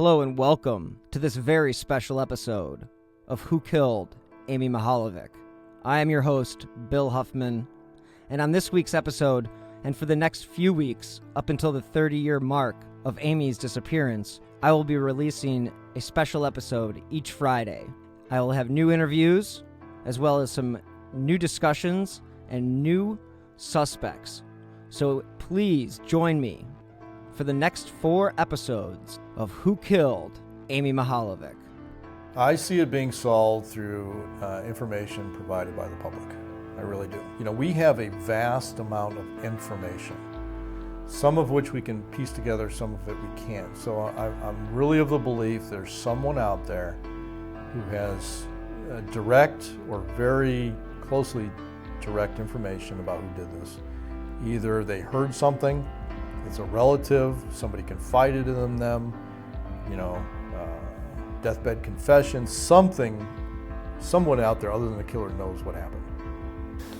Hello and welcome to this very special episode of Who Killed Amy Mihaljevic. I am your host, Bill Huffman, and on this week's episode, and for the next few weeks, up until the 30-year mark of Amy's disappearance, I will be releasing a special episode each Friday. I will have new interviews, as well as some new discussions and new suspects. So please join me for the next 4 episodes of Who Killed Amy Mihaljevic. I see it being solved through information provided by the public. I really do. We have a vast amount of information, some of which we can piece together, some of it we can't. So I'm really of the belief there's someone out there who has direct or very closely direct information about who did this. Either they heard something, it's a relative, somebody confided in them, deathbed confession, something, someone out there other than the killer knows what happened.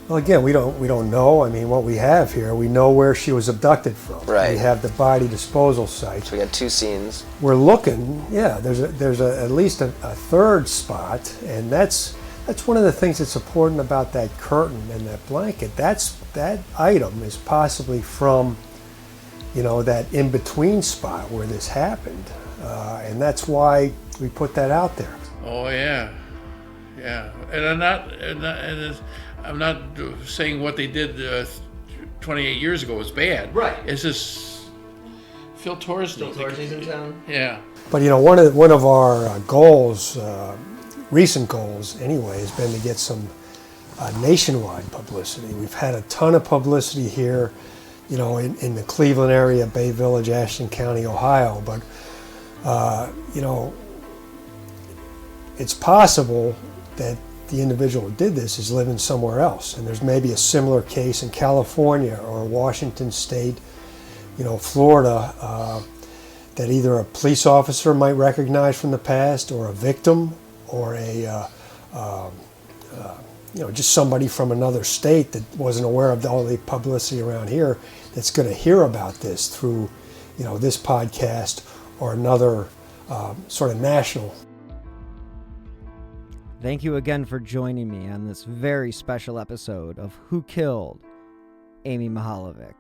Well, again, we don't know. I mean, what we have here, we know where she was abducted from. Right. We have the body disposal site. So we got 2 scenes. We're looking. Yeah, there's at least a third spot, and that's one of the things that's important about that curtain and that blanket. That item is possibly from, that in-between spot where this happened, and that's why we put that out there. Oh yeah. And I'm not saying what they did 28 years ago was bad. Right. It's just Phil Torsney's in town. Yeah. But one of our goals, recent goals anyway, has been to get some nationwide publicity. We've had a ton of publicity here, in the Cleveland area, Bay Village, Ashton County, Ohio. But it's possible that the individual who did this is living somewhere else, and there's maybe a similar case in California or Washington State, Florida, that either a police officer might recognize from the past, or a victim, or just somebody from another state that wasn't aware of all the publicity around here that's going to hear about this through, this podcast or another sort of national. Thank you again for joining me on this very special episode of Who Killed Amy Mihaljevic.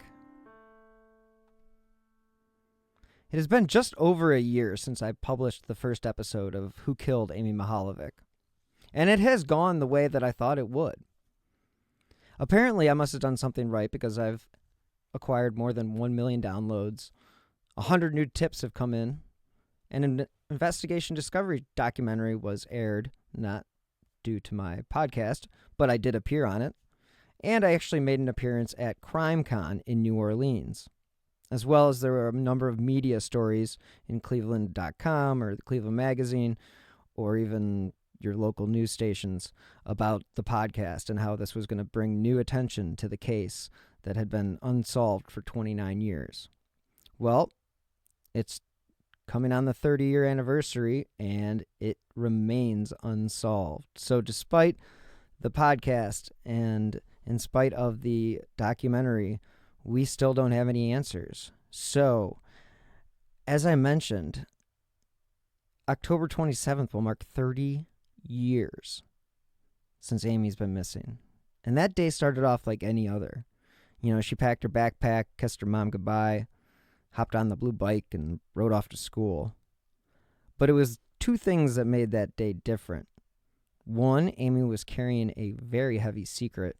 It has been just over a year since I published the first episode of Who Killed Amy Mihaljevic, and it has gone the way that I thought it would. Apparently, I must have done something right because I've acquired more than 1 million downloads, 100 new tips have come in, and an investigation discovery documentary was aired, not due to my podcast, but I did appear on it, and I actually made an appearance at CrimeCon in New Orleans, as well as there were a number of media stories in Cleveland.com or the Cleveland Magazine, or even your local news stations about the podcast and how this was going to bring new attention to the case that had been unsolved for 29 years. Well, it's coming on the 30-year anniversary, and it remains unsolved. So despite the podcast and in spite of the documentary, we still don't have any answers. So, as I mentioned, October 27th will mark 30 years since Amy's been missing. And that day started off like any other. She packed her backpack, kissed her mom goodbye, hopped on the blue bike, and rode off to school. But it was 2 things that made that day different. 1, Amy was carrying a very heavy secret.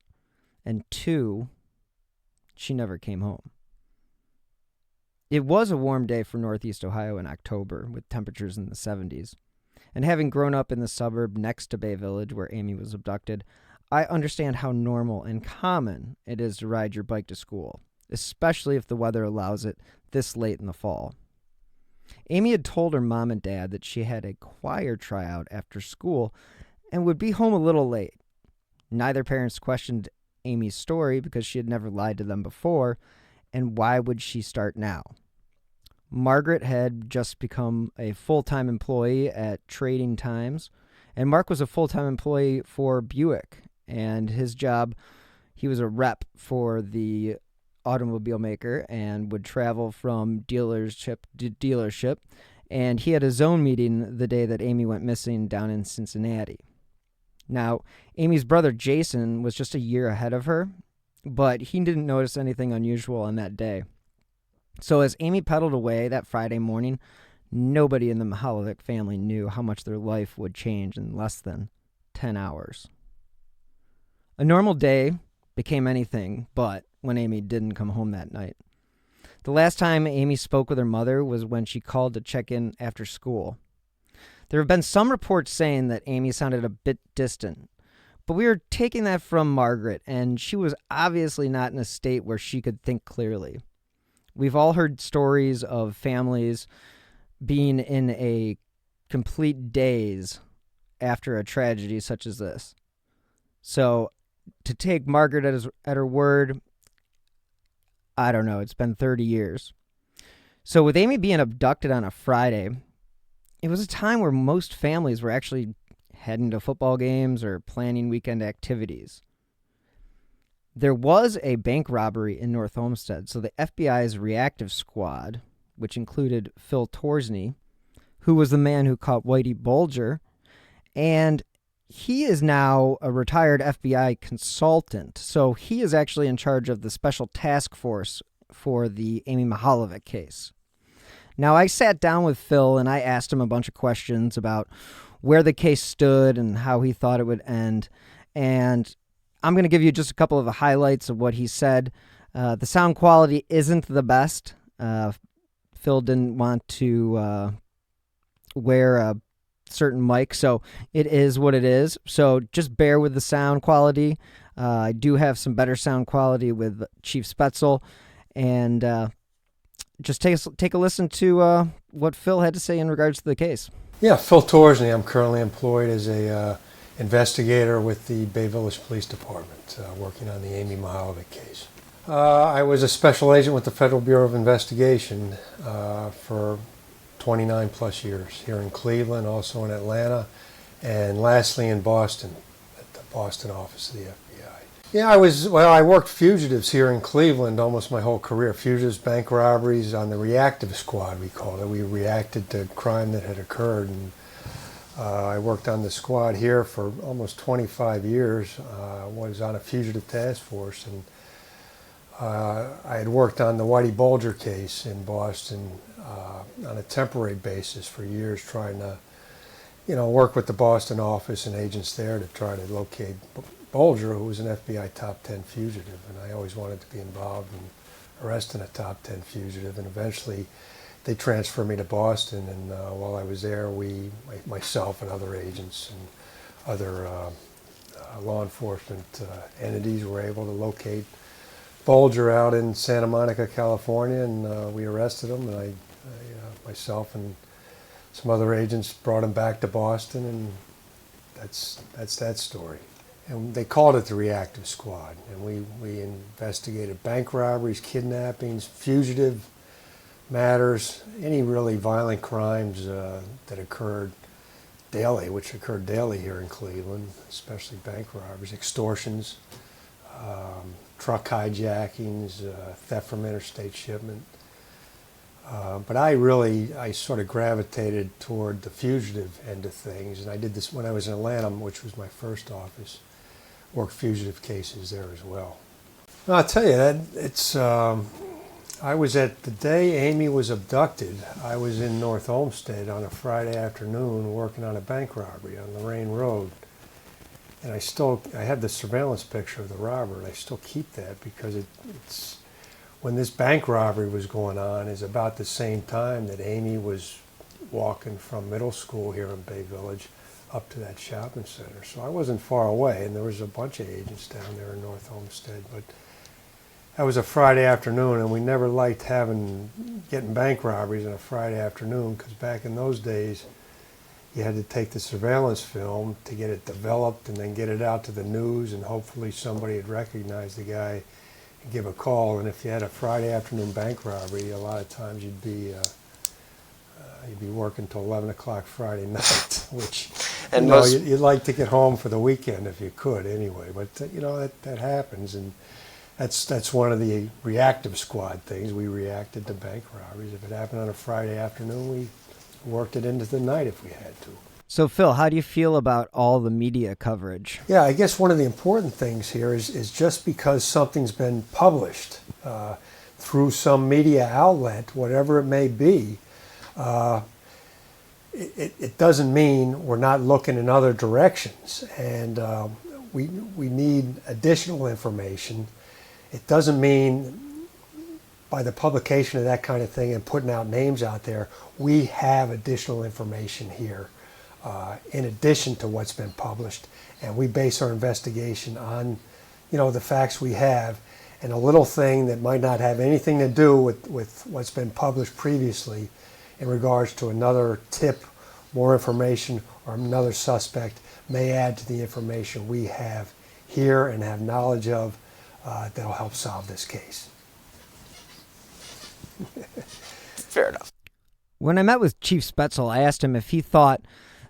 And 2, she never came home. It was a warm day for Northeast Ohio in October, with temperatures in the 70s. And having grown up in the suburb next to Bay Village, where Amy was abducted, I understand how normal and common it is to ride your bike to school, especially if the weather allows it this late in the fall. Amy had told her mom and dad that she had a choir tryout after school and would be home a little late. Neither parents questioned Amy's story because she had never lied to them before, and why would she start now? Margaret had just become a full-time employee at Trading Times, and Mark was a full-time employee for Buick, and his job, he was a rep for the automobile maker and would travel from dealership to dealership and he had a zone meeting the day that Amy went missing down in Cincinnati. Now, Amy's brother Jason was just a year ahead of her, but he didn't notice anything unusual on that day. So as Amy pedaled away that Friday morning, nobody in the Mihaljevic family knew how much their life would change in less than 10 hours. A normal day became anything but when Amy didn't come home that night. The last time Amy spoke with her mother was when she called to check in after school. There have been some reports saying that Amy sounded a bit distant, but we were taking that from Margaret, and she was obviously not in a state where she could think clearly. We've all heard stories of families being in a complete daze after a tragedy such as this. So to take Margaret at her word, I don't know, it's been 30 years. So with Amy being abducted on a Friday, it was a time where most families were actually heading to football games or planning weekend activities. There was a bank robbery in North Olmsted, so the FBI's reactive squad, which included Phil Torsney, who was the man who caught Whitey Bulger, and he is now a retired FBI consultant, so he is actually in charge of the special task force for the Amy Mihaljevic case. Now, I sat down with Phil and I asked him a bunch of questions about where the case stood and how he thought it would end. And I'm going to give you just a couple of the highlights of what he said. The sound quality isn't the best. Phil didn't want to wear a certain mic, so it is what it is. So just bear with the sound quality. I do have some better sound quality with Chief Spetzel. And just take a listen to what Phil had to say in regards to the case. Yeah, Phil Torsney. I'm currently employed as a investigator with the Bay Village Police Department, working on the Amy Mihaljevic case. I was a special agent with the Federal Bureau of Investigation for 29 plus years here in Cleveland, also in Atlanta, and lastly in Boston, at the Boston office of the FBI. Yeah, I worked fugitives here in Cleveland almost my whole career. Fugitives, bank robberies on the reactive squad, we called it. We reacted to crime that had occurred, and I worked on the squad here for almost 25 years. Was on a fugitive task force, and I had worked on the Whitey Bulger case in Boston on a temporary basis for years, trying to, work with the Boston office and agents there to try to locate Bulger, who was an FBI top 10 fugitive, and I always wanted to be involved in arresting a top 10 fugitive, and eventually they transferred me to Boston, and while I was there, myself and other agents and other law enforcement entities were able to locate Bulger out in Santa Monica, California, and we arrested him, and I myself and some other agents brought him back to Boston, and that's that story. And they called it the reactive squad, and we investigated bank robberies, kidnappings, fugitive matters, any really violent crimes that occurred daily, which occurred daily here in Cleveland, especially bank robberies, extortions, truck hijackings, theft from interstate shipment. But I sort of gravitated toward the fugitive end of things, and I did this when I was in Atlanta, which was my first office. Worked fugitive cases there as well. I'll tell you that it's. I was at the day Amy was abducted. I was in North Olmsted on a Friday afternoon working on a bank robbery on Lorraine Road, and I have the surveillance picture of the robber, and I still keep that because it's when this bank robbery was going on is about the same time that Amy was walking from middle school here in Bay Village up to that shopping center. So I wasn't far away, and there was a bunch of agents down there in North Olmsted, but that was a Friday afternoon, and we never liked getting bank robberies on a Friday afternoon, because back in those days, you had to take the surveillance film to get it developed and then get it out to the news, and hopefully somebody had recognized the guy and give a call. And if you had a Friday afternoon bank robbery, a lot of times you'd be working till 11 o'clock Friday night, which you'd like to get home for the weekend if you could anyway. But that happens, and that's one of the reactive squad things. We reacted to bank robberies. If it happened on a Friday afternoon, we worked it into the night if we had to. So, Phil, how do you feel about all the media coverage? Yeah, I guess one of the important things here is just because something's been published through some media outlet, whatever it may be, it doesn't mean we're not looking in other directions. And we need additional information. It doesn't mean by the publication of that kind of thing and putting out names out there, we have additional information here in addition to what's been published. And we base our investigation on, the facts we have. And a little thing that might not have anything to do with what's been published previously in regards to another tip, more information, or another suspect may add to the information we have here and have knowledge of that'll help solve this case. Fair enough. When I met with Chief Spetzel, I asked him if he thought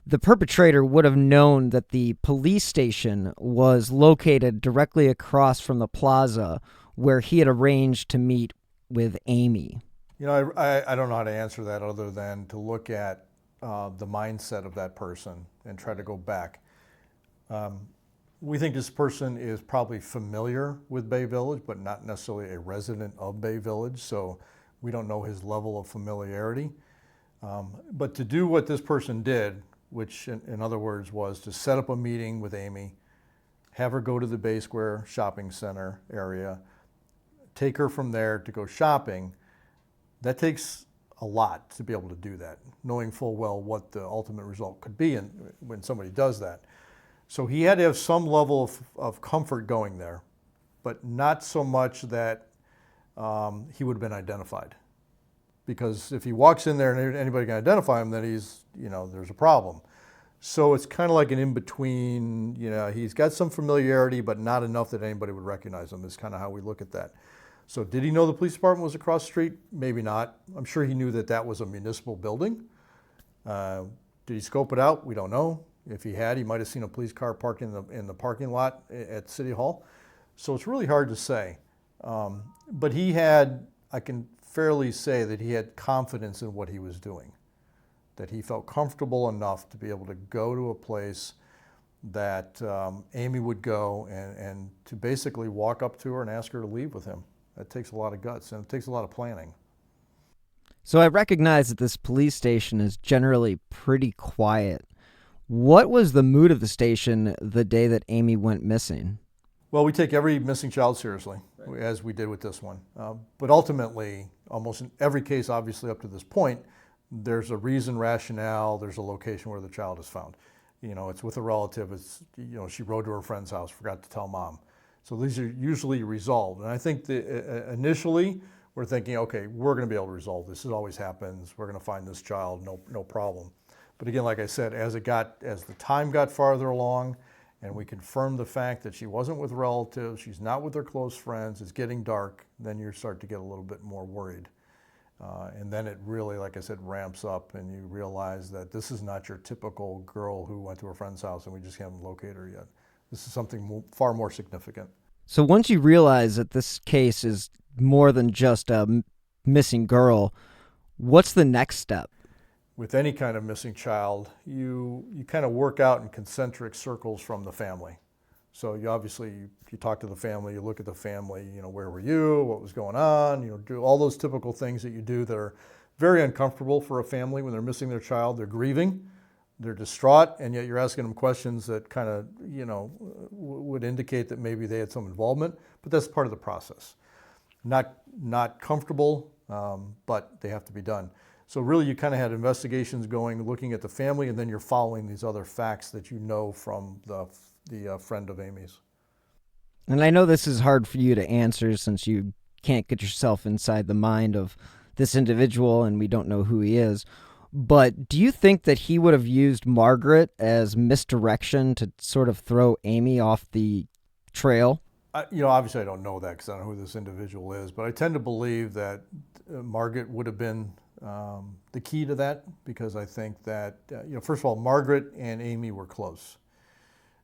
the perpetrator would have known that the police station was located directly across from the plaza where he had arranged to meet with Amy. I don't know how to answer that other than to look at the mindset of that person and try to go back. We think this person is probably familiar with Bay Village, but not necessarily a resident of Bay Village, so we don't know his level of familiarity. But to do what this person did, which in other words was to set up a meeting with Amy, have her go to the Bay Square shopping center area, take her from there to go shopping, that takes a lot to be able to do that, knowing full well what the ultimate result could be when somebody does that. So he had to have some level of comfort going there, but not so much that he would have been identified. Because if he walks in there and anybody can identify him, then there's a problem. So it's kind of like an in-between, he's got some familiarity, but not enough that anybody would recognize him, is kind of how we look at that. So did he know the police department was across the street? Maybe not. I'm sure he knew that that was a municipal building. Did he scope it out? We don't know. If he had, he might have seen a police car parked in the parking lot at City Hall. So it's really hard to say. But I can fairly say that he had confidence in what he was doing, that he felt comfortable enough to be able to go to a place that Amy would go and to basically walk up to her and ask her to leave with him. That takes a lot of guts and it takes a lot of planning. So I recognize that this police station is generally pretty quiet. What was the mood of the station the day that Amy went missing? Well, we take every missing child seriously, as we did with this one. But ultimately, almost in every case, obviously up to this point, there's a reason, rationale, there's a location where the child is found. It's with a relative, she rode to her friend's house, forgot to tell mom. So these are usually resolved. And I think that initially, we're thinking, okay, we're going to be able to resolve this. It always happens. We're going to find this child, no problem. But again, like I said, as the time got farther along, and we confirmed the fact that she wasn't with relatives, she's not with her close friends, it's getting dark, then you start to get a little bit more worried. And then it really, like I said, ramps up and you realize that this is not your typical girl who went to her friend's house and we just haven't located her yet. This is something far more significant. So once you realize that this case is more than just a missing girl, what's the next step? With any kind of missing child, you kind of work out in concentric circles from the family. So you talk to the family, you look at the family, where were you, what was going on, do all those typical things that you do that are very uncomfortable for a family when they're missing their child. They're grieving, they're distraught, and yet you're asking them questions that kind of, would indicate that maybe they had some involvement, but that's part of the process. Not comfortable, but they have to be done. So really you kind of had investigations going, looking at the family, and then you're following these other facts that you know from the friend of Amy's. And I know this is hard for you to answer since you can't get yourself inside the mind of this individual and we don't know who he is. But do you think that he would have used Margaret as misdirection to sort of throw Amy off the trail? Obviously I don't know that because I don't know who this individual is, but I tend to believe that Margaret would have been the key to that, because I think that, first of all, Margaret and Amy were close.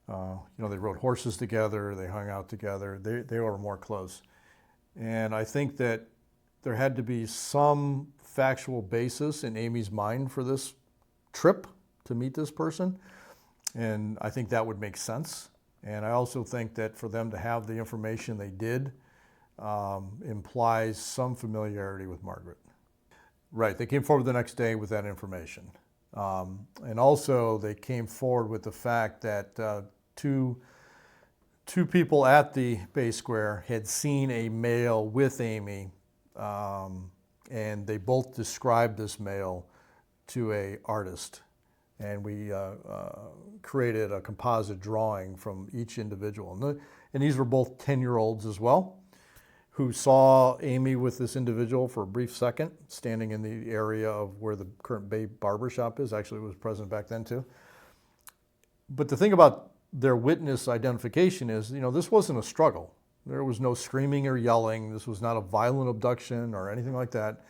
They rode horses together, they hung out together, they were more close. And I think that there had to be some factual basis in Amy's mind for this trip to meet this person, and I think that would make sense. And I also think that for them to have the information they did implies some familiarity with Margaret. Right, they came forward the next day with that information. And also they came forward with the fact that two people at the Bay Square had seen a male with Amy, and they both described this male to an artist. And we created a composite drawing from each individual. And these were both 10-year-olds as well, who saw Amy with this individual for a brief second, standing in the area of where the current Bay Barber Shop is. Actually, it was present back then too. But the thing about their witness identification is, this wasn't a struggle. There was no screaming or yelling. This was not a violent abduction or anything like that.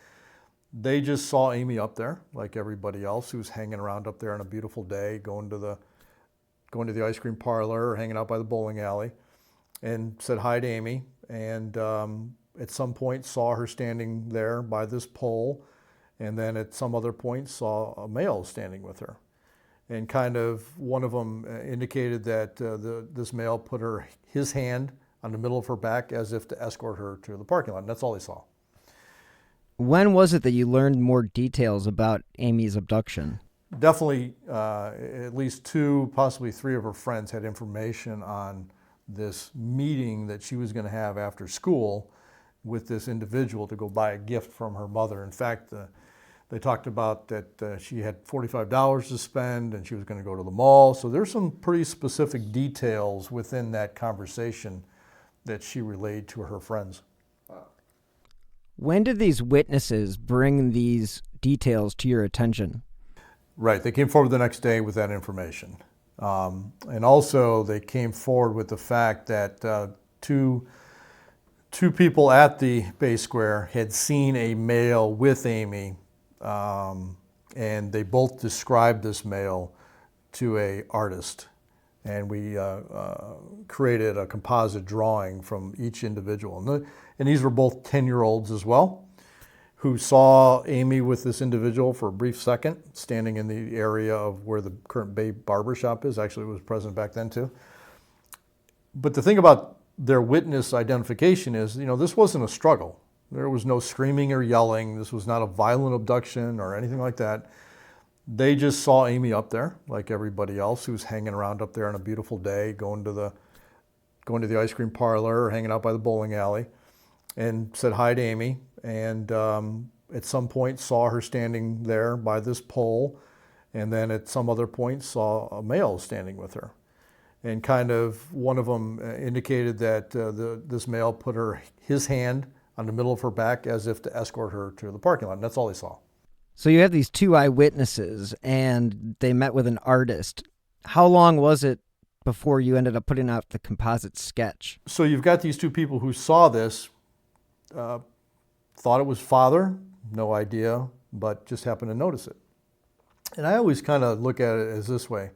They just saw Amy up there, like everybody else who's hanging around up there on a beautiful day, going to the ice cream parlor or hanging out by the bowling alley, and said hi to Amy. And at some point saw her standing there by this pole, and then at some other point saw a male standing with her. And kind of one of them indicated that this male put his hand on the middle of her back as if to escort her to the parking lot. And that's all they saw. When was it that you learned more details about Amy's abduction? Definitely at least 2, possibly 3 of her friends had information on this meeting that she was going to have after school with this individual to go buy a gift from her mother. In fact, they talked about that she had $45 to spend and she was going to go to the mall. So there's some pretty specific details within that conversation that she relayed to her friends. When did these witnesses bring these details to your attention? Right, they came forward the next day with that information. And also they came forward with the fact that two people at the Bay Square had seen a male with Amy, and they both described this male to an artist. And we created a composite drawing from each individual. And these were both 10-year-olds as well, who saw Amy with this individual for a brief second, standing in the area of where the current Bay Barber Shop is. Actually, it was present back then too. But the thing about their witness identification is, this wasn't a struggle. There was no screaming or yelling. This was not a violent abduction or anything like that. They just saw Amy up there, like everybody else who's hanging around up there on a beautiful day, going to the ice cream parlor or hanging out by the bowling alley, and said hi to Amy. And at some point saw her standing there by this pole, and then at some other point saw a male standing with her. And kind of one of them indicated that this male put his hand on the middle of her back as if to escort her to the parking lot. And that's all they saw. So you have these 2 eyewitnesses, and they met with an artist. How long was it before you ended up putting out the composite sketch? So you've got these 2 people who saw this, thought it was father, no idea, but just happened to notice it. And I always kind of look at it as this way.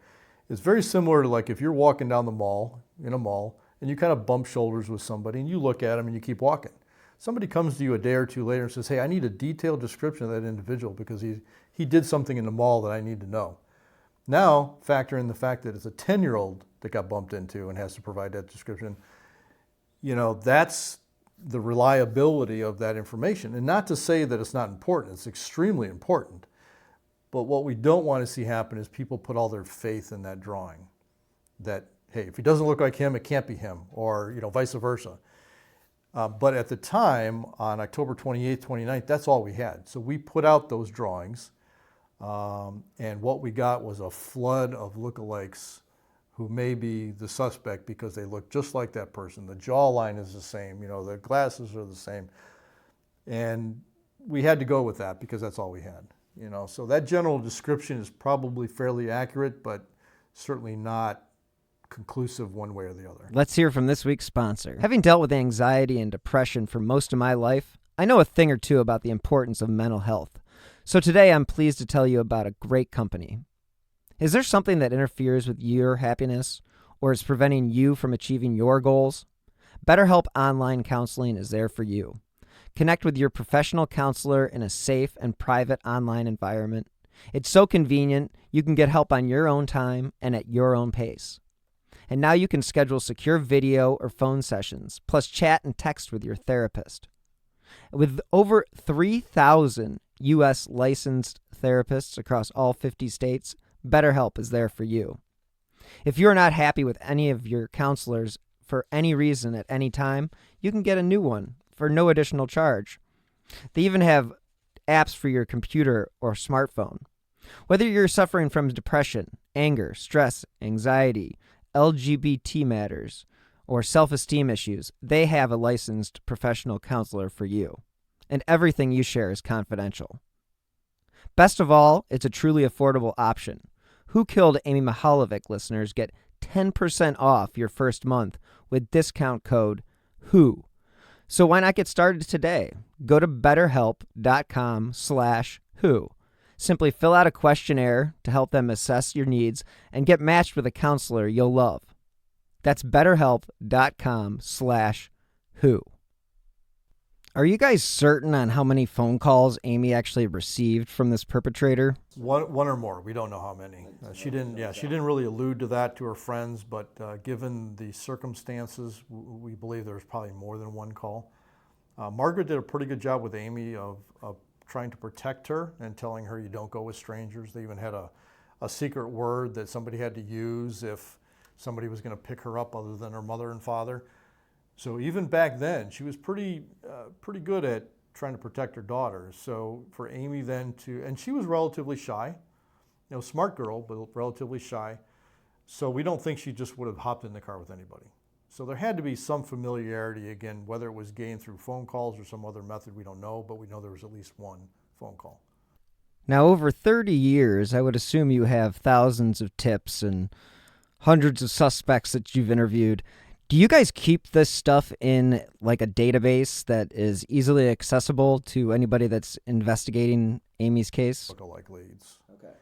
It's very similar to like if you're walking down the mall, in a mall, and you kind of bump shoulders with somebody and you look at them and you keep walking. Somebody comes to you a day or 2 later and says, hey, I need a detailed description of that individual because he did something in the mall that I need to know. Now, factor in the fact that it's a 10-year-old that got bumped into and has to provide that description. That's the reliability of that information. And not to say that it's not important, it's extremely important. But what we don't want to see happen is people put all their faith in that drawing. That, hey, if he doesn't look like him, it can't be him, or vice versa. But at the time, on October 28th, 29th, that's all we had. So we put out those drawings, and what we got was a flood of lookalikes who may be the suspect because they look just like that person. The jawline is the same, the glasses are the same. And we had to go with that because that's all we had. So that general description is probably fairly accurate, but certainly not conclusive one way or the other. Let's hear from this week's sponsor. Having dealt with anxiety and depression for most of my life, I know a thing or two about the importance of mental health. So today I'm pleased to tell you about a great company. Is there something that interferes with your happiness or is preventing you from achieving your goals? BetterHelp Online Counseling is there for you. Connect with your professional counselor in a safe and private online environment. It's so convenient, you can get help on your own time and at your own pace. And now you can schedule secure video or phone sessions, plus chat and text with your therapist. With over 3,000 U.S. licensed therapists across all 50 states, BetterHelp is there for you. If you're not happy with any of your counselors for any reason at any time, you can get a new one for no additional charge. They even have apps for your computer or smartphone. Whether you're suffering from depression, anger, stress, anxiety, LGBT matters, or self-esteem issues, they have a licensed professional counselor for you. And everything you share is confidential. Best of all, it's a truly affordable option. Who Killed Amy Mihaljevic listeners get 10% off your first month with discount code WHO. So why not get started today? Go to betterhelp.com/who. Simply fill out a questionnaire to help them assess your needs and get matched with a counselor you'll love. That's betterhelp.com/who. Are you guys certain on how many phone calls Amy actually received from this perpetrator? One or more. We don't know how many. She didn't really allude to that to her friends, but given the circumstances, we believe there was probably more than one call. Margaret did a pretty good job with Amy of trying to protect her and telling her you don't go with strangers. They even had a secret word that somebody had to use if somebody was going to pick her up other than her mother and father. So even back then, she was pretty good at trying to protect her daughter. So for Amy then and she was relatively shy, smart girl, but relatively shy. So we don't think she just would have hopped in the car with anybody. So there had to be some familiarity, again, whether it was gained through phone calls or some other method, we don't know, but we know there was at least one phone call. Now, over 30 years, I would assume you have thousands of tips and hundreds of suspects that you've interviewed. Do you guys keep this stuff in like a database that is easily accessible to anybody that's investigating Amy's case? Lookalike leads. Okay.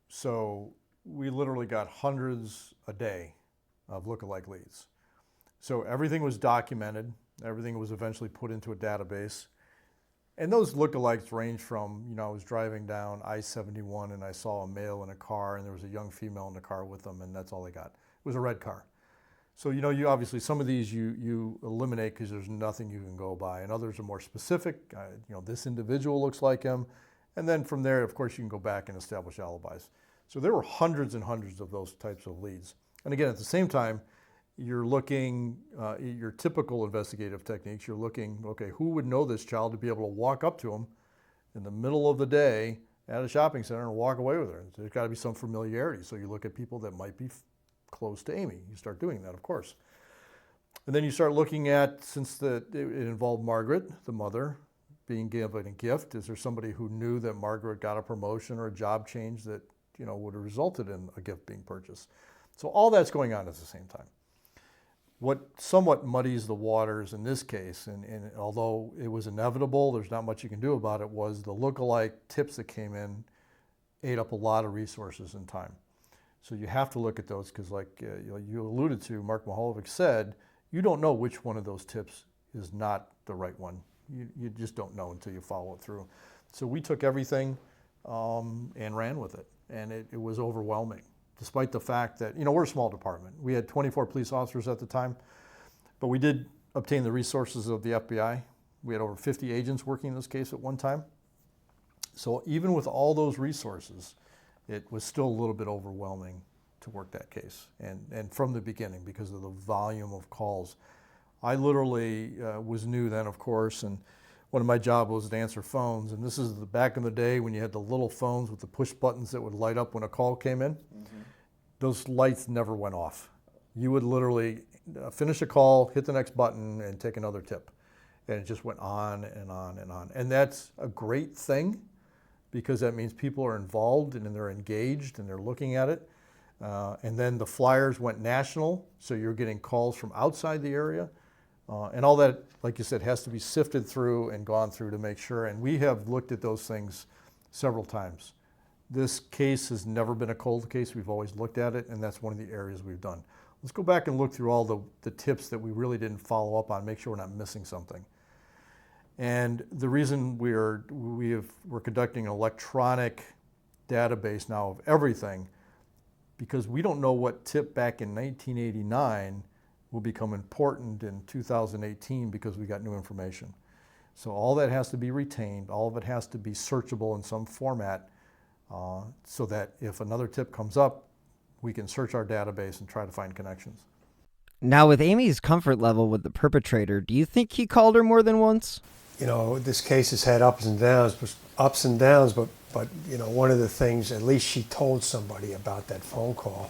So we literally got hundreds a day of lookalike leads. So everything was documented. Everything was eventually put into a database. And those lookalikes range from, I was driving down I-71 and I saw a male in a car and there was a young female in the car with them, and that's all they got. It was a red car. So, you obviously, some of these you eliminate because there's nothing you can go by, and others are more specific. This individual looks like him. And then from there, of course, you can go back and establish alibis. So there were hundreds and hundreds of those types of leads. And again, at the same time, you're looking, your typical investigative techniques, you're looking, okay, who would know this child to be able to walk up to him in the middle of the day at a shopping center and walk away with her? There's got to be some familiarity. So you look at people that might be close to Amy. You start doing that, of course. And then you start looking at, since it involved Margaret, the mother, being given a gift, is there somebody who knew that Margaret got a promotion or a job change that, would have resulted in a gift being purchased? So all that's going on at the same time. What somewhat muddies the waters in this case, and although it was inevitable, there's not much you can do about it, was the lookalike tips that came in ate up a lot of resources and time. So you have to look at those because, like you alluded to, Mark Mihaljevic said, you don't know which one of those tips is not the right one. You just don't know until you follow it through. So we took everything and ran with it, and it was overwhelming, despite the fact that, we're a small department. We had 24 police officers at the time, but we did obtain the resources of the FBI. We had over 50 agents working in this case at one time. So even with all those resources, it was still a little bit overwhelming to work that case, and from the beginning because of the volume of calls. I literally was new then, of course, and one of my jobs was to answer phones, and this is back in the day when you had the little phones with the push buttons that would light up when a call came in. Mm-hmm. Those lights never went off. You would literally finish a call, hit the next button, and take another tip, and it just went on and on and on. And that's a great thing, because that means people are involved and they're engaged and they're looking at it. And then the flyers went national, so you're getting calls from outside the area. And all that, like you said, has to be sifted through and gone through to make sure. And we have looked at those things several times. This case has never been a cold case. We've always looked at it, and that's one of the areas we've done. Let's go back and look through all the tips that we really didn't follow up on, make sure we're not missing something. And the reason we're conducting an electronic database now of everything, because we don't know what tip back in 1989 will become important in 2018 because we got new information. So all that has to be retained, all of it has to be searchable in some format, so that if another tip comes up, we can search our database and try to find connections. Now, with Amy's comfort level with the perpetrator, do you think he called her more than once? You know, this case has had ups and downs, but you know, one of the things, at least she told somebody about that phone call.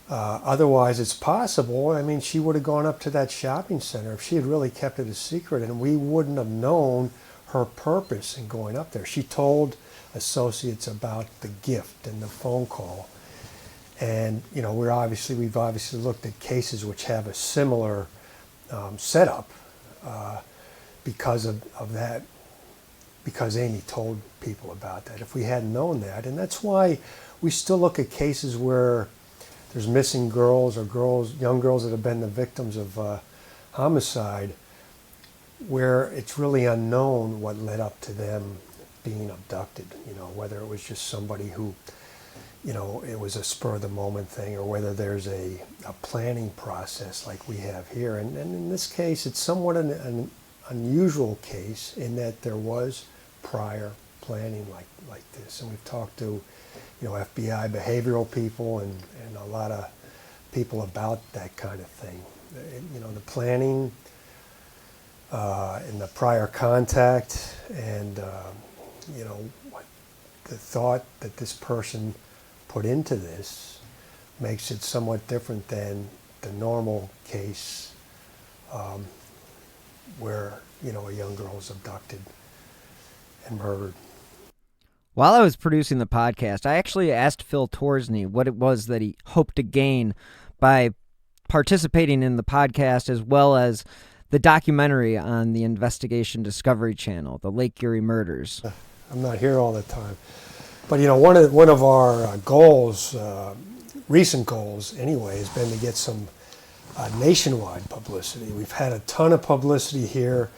Otherwise, it's possible. I mean, she would have gone up to that shopping center if she had really kept it a secret, and we wouldn't have known her purpose in going up there. She told associates about the gift and the phone call. And, you know, we've obviously looked at cases which have a similar setup because of that, because Amy told people about that. If we hadn't known that, and that's why we still look at cases where there's missing girls or young girls that have been the victims of homicide, where it's really unknown what led up to them being abducted. You know, whether it was just somebody who, you know, it was a spur of the moment thing, or whether there's a planning process like we have here. And in this case, it's somewhat an unusual case in that there was prior planning like this. And we've talked to, you know, FBI behavioral people and a lot of people about that kind of thing. You know, the planning and the prior contact and, you know, the thought that this person put into this makes it somewhat different than the normal case where, you know, a young girl is abducted and murdered. While I was producing the podcast, I actually asked Phil Torsney what it was that he hoped to gain by participating in the podcast, as well as the documentary on the Investigation Discovery Channel, the Lake Erie Murders. I'm not here all the time. But, you know, one of our goals, recent goals anyway, has been to get some nationwide publicity. We've had a ton of publicity here,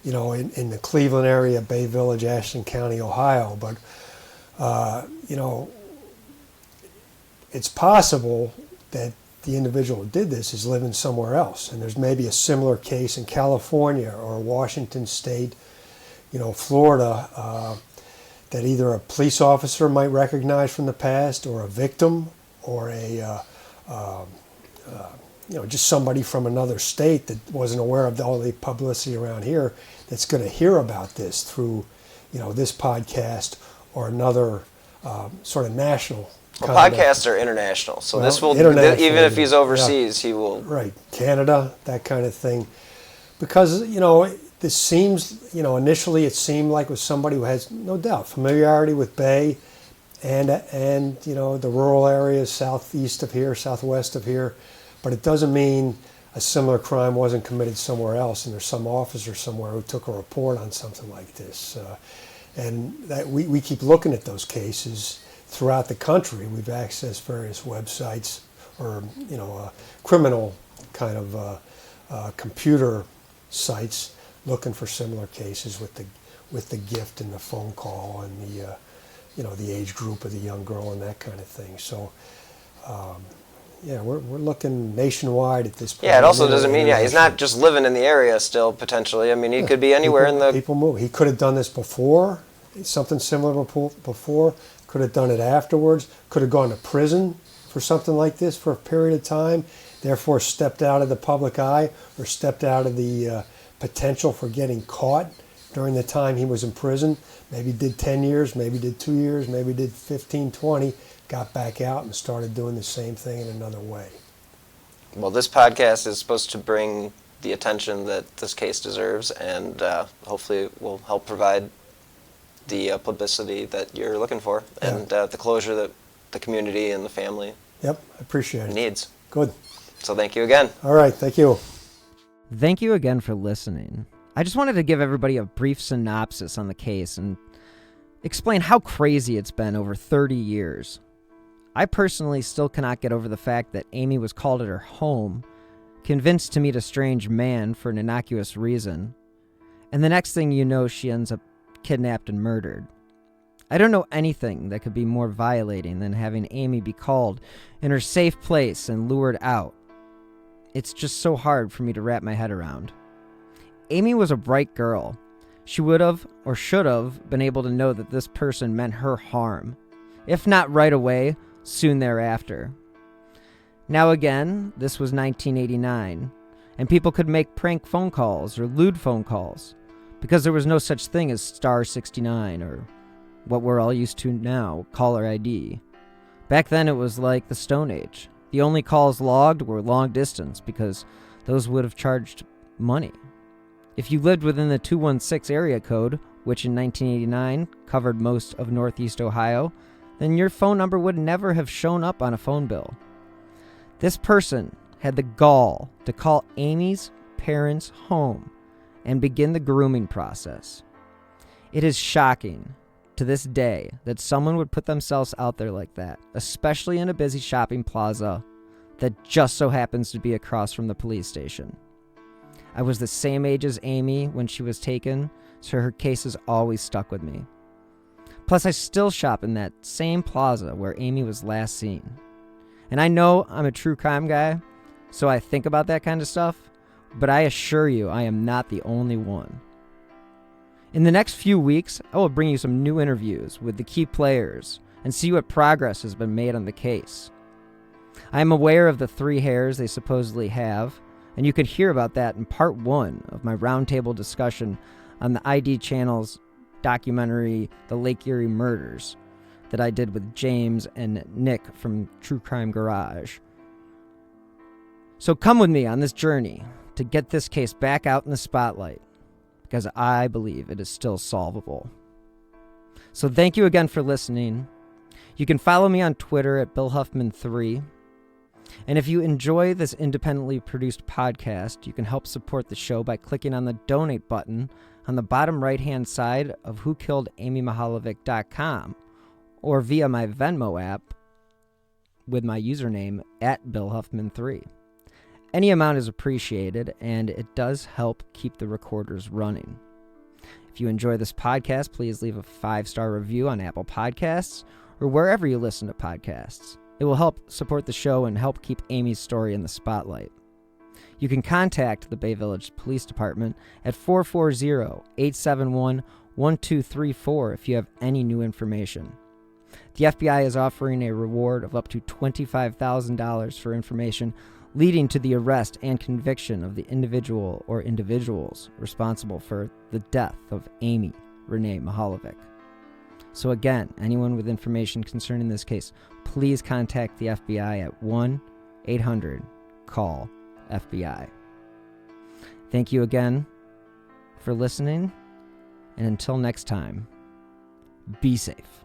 you know, in the Cleveland area, Bay Village, Ashland County, Ohio. But, you know, it's possible that the individual who did this is living somewhere else. And there's maybe a similar case in California or Washington State, you know, Florida, that either a police officer might recognize from the past, or a victim, or a you know, just somebody from another state that wasn't aware of all the publicity around here, that's going to hear about this through, you know, this podcast or another sort of national. Well, podcasts are international, so this will, even if he's overseas, he will. Right, Canada, that kind of thing. Because, you know, this seems, you know, initially it seemed like it was somebody who has, no doubt, familiarity with Bay and you know, the rural areas southeast of here, southwest of here. But it doesn't mean a similar crime wasn't committed somewhere else and there's some officer somewhere who took a report on something like this. And that we keep looking at those cases throughout the country. We've accessed various websites or, you know, criminal kind of computer sites looking for similar cases with the gift and the phone call and the you know, the age group of the young girl and that kind of thing. So yeah, we're looking nationwide at this point. Yeah, it also doesn't mean, he's not just living in the area still, potentially. I mean, he could be anywhere in the... People move. He could have done this before, something similar before, could have done it afterwards, could have gone to prison for something like this for a period of time, therefore stepped out of the public eye or stepped out of the potential for getting caught during the time he was in prison. Maybe did 10 years, maybe did 2 years, maybe did 15, 20, got back out and started doing the same thing in another way. Well, this podcast is supposed to bring the attention that this case deserves, and hopefully it will help provide the publicity that you're looking for, and the closure that the community and the family Yep, I appreciate it. needs. Good. So thank you again. All right, thank you. Thank you again for listening. I just wanted to give everybody a brief synopsis on the case and explain how crazy it's been over 30 years. I personally still cannot get over the fact that Amy was called at her home, convinced to meet a strange man for an innocuous reason, And the next thing you know, she ends up kidnapped and murdered. I don't know anything that could be more violating than having Amy be called in her safe place and lured out. It's just so hard for me to wrap my head around. Amy was a bright girl. She would have or should have been able to know that this person meant her harm. If not right away, soon thereafter. Now again, this was 1989, and people could make prank phone calls or lewd phone calls, because there was no such thing as star 69 or what we're all used to now, caller ID. Back then it was like the Stone Age. The only calls logged were long distance because those would have charged money. If you lived within the 216 area code, which in 1989 covered most of Northeast Ohio, then your phone number would never have shown up on a phone bill. This person had the gall to call Amy's parents' home and begin the grooming process. It is shocking to this day that someone would put themselves out there like that, especially in a busy shopping plaza that just so happens to be across from the police station. I was the same age as Amy when she was taken, so her case has always stuck with me. Plus, I still shop in that same plaza where Amy was last seen. And I know I'm a true crime guy, so I think about that kind of stuff, but I assure you I am not the only one. In the next few weeks, I will bring you some new interviews with the key players and see what progress has been made on the case. I am aware of the 3 hairs they supposedly have, and you can hear about that in part 1 of my roundtable discussion on the ID Channel's documentary, The Lake Erie Murders, that I did with James and Nick from True Crime Garage. So come with me on this journey to get this case back out in the spotlight, because I believe it is still solvable. So thank you again for listening. You can follow me on Twitter at BillHuffman3. And if you enjoy this independently produced podcast, you can help support the show by clicking on the donate button on the bottom right-hand side of whokilledamymihaljevic.com or via my Venmo app with my username at BillHuffman3. Any amount is appreciated, and it does help keep the recorders running. If you enjoy this podcast, please leave a 5-star review on Apple Podcasts or wherever you listen to podcasts. It will help support the show and help keep Amy's story in the spotlight. You can contact the Bay Village Police Department at 440-871-1234 if you have any new information. The FBI is offering a reward of up to $25,000 for information leading to the arrest and conviction of the individual or individuals responsible for the death of Amy Renee Mihaljevic. So again, anyone with information concerning this case, please contact the FBI at 1-800-CALL-FBI. Thank you again for listening, and until next time, be safe.